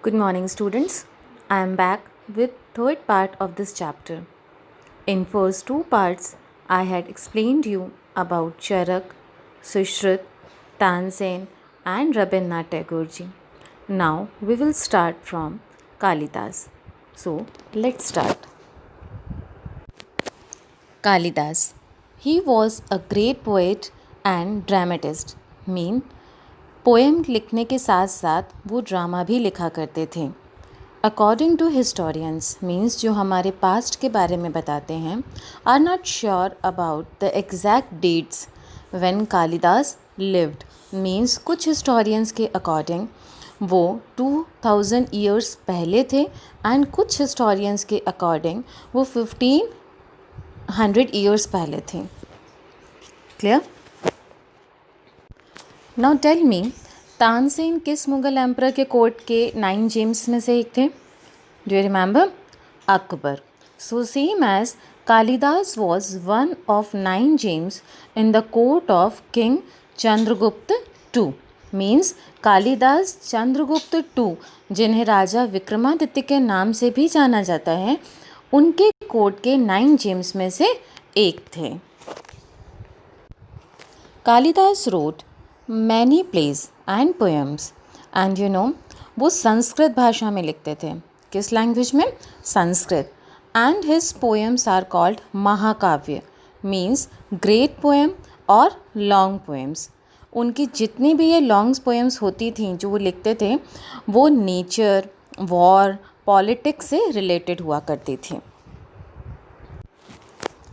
Good morning, students. I am back with third part of this chapter. In first two parts, I had explained you about Charak, Sushruta, Tansen, and Rabindranath Tagore ji. Now we will start from Kalidas. So let's start. Kalidas. He was a great poet and dramatist. Poem लिखने के साथ साथ वो drama भी लिखा करते थे. According to historians means जो हमारे पास्ट के बारे में बताते हैं are not sure about the exact dates when Kalidas lived. Means कुछ हिस्टोरियंस के अकॉर्डिंग वो 2000 ईयर्स पहले थे एंड कुछ हिस्टोरियंस के अकॉर्डिंग वो 1500 ईयर्स पहले थे. Clear? Now tell me, Tansen किस मुग़ल एम्परर के कोर्ट के 9 जेम्स में से एक थे? Do you remember? Akbar. So same as Kalidas was one of 9 gems in the court of king Chandragupta two. Means Kalidas Chandragupta two, जिन्हें राजा विक्रमादित्य के नाम से भी जाना जाता है, उनके कोर्ट के 9 जेम्स में से एक थे. Kalidas wrote many plays and poems and वो संस्कृत भाषा में लिखते थे. किस लैंग्वेज में? Sanskrit. And his poems are called mahakavya. Means great poem और लॉन्ग पोएम्स. उनकी जितनी भी ये लॉन्ग पोएम्स होती थी जो वो लिखते थे वो नेचर, वॉर, पॉलिटिक्स से रिलेटेड हुआ करती थी.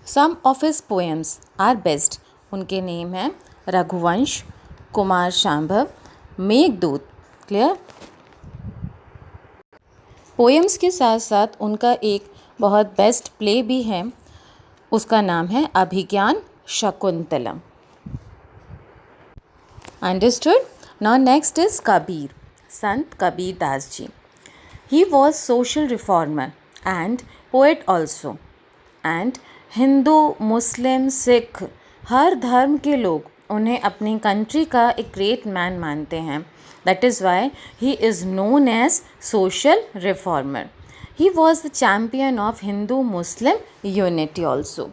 Some of his poems are best. उनके नेम हैं रघुवंश, कुमार शांभव, मेघदूत. क्लियर? पोएम्स के साथ साथ उनका एक बहुत बेस्ट प्ले भी है, उसका नाम है Abhigyan Shakuntalam. Understood? Now next is Kabir, Sant Kabir Das ji. He was social reformer and poet also. And Hindu, Muslim, Sikh, हर धर्म के लोग उन्हें अपनी कंट्री का एक ग्रेट मैन मानते हैं. That is why he is known as social reformer. He was the champion of Hindu Muslim unity also.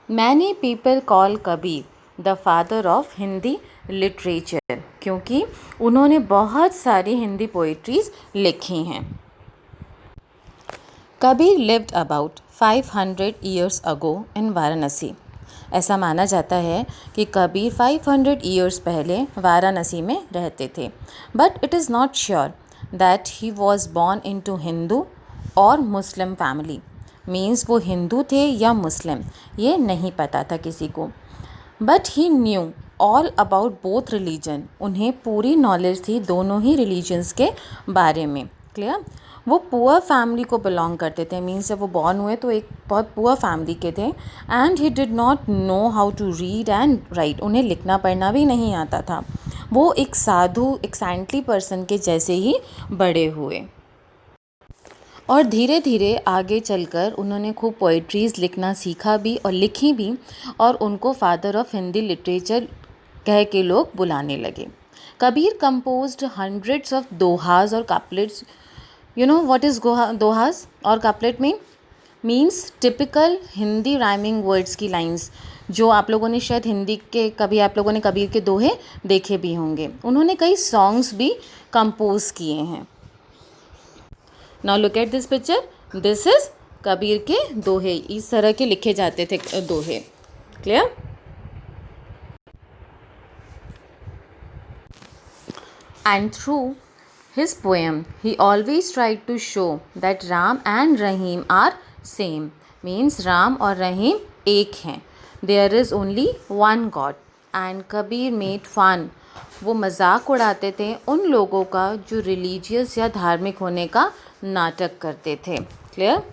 Many people call Kabir the father of Hindi literature, क्योंकि उन्होंने बहुत सारी हिंदी पोइट्रीज लिखी हैं. Kabir lived about 500 years ago in Varanasi. ऐसा माना जाता है कि कबीर 500 ईयर्स पहले वाराणसी में रहते थे. But it is not sure that he was born into Hindu और मुस्लिम फैमिली. मीन्स वो हिंदू थे या मुस्लिम, ये नहीं पता था किसी को. But he knew all about both religion. उन्हें पूरी नॉलेज थी दोनों ही रिलीजन्स के बारे में. क्लियर? वो पुअर फैमिली को बिलोंग करते थे. मीन्स जब वो बॉर्न हुए तो एक बहुत पुअर फैमिली के थे. And he did not know how to read and write. उन्हें लिखना पढ़ना भी नहीं आता था. वो एक साधु, एक सैंटली पर्सन के जैसे ही बड़े हुए और धीरे धीरे आगे चलकर उन्होंने खूब पोइट्रीज़ लिखना सीखा भी और लिखी भी, और उनको फादर ऑफ हिंदी लिटरेचर कह के लोग बुलाने लगे. कबीर कंपोज्ड हंड्रेड्स ऑफ दोहास और couplets. You know what is दोहास और couplet means typical Hindi rhyming words की लाइंस, जो आप लोगों ने शायद हिंदी के कभी आप लोगों ने कबीर के दोहे देखे भी होंगे. उन्होंने कई सॉन्ग्स भी कंपोज किए हैं. Now look at this picture. This is Kabir के दोहे. इस तरह के लिखे जाते थे दोहे. Clear? And through his poem, he always tried to show that Ram and Rahim are same. Means Ram और रहीम एक हैं. There is only one God. And Kabir made fun. वो मजाक उड़ाते थे उन लोगों का जो रिलीजियस या धार्मिक होने का नाटक करते थे. क्लियर?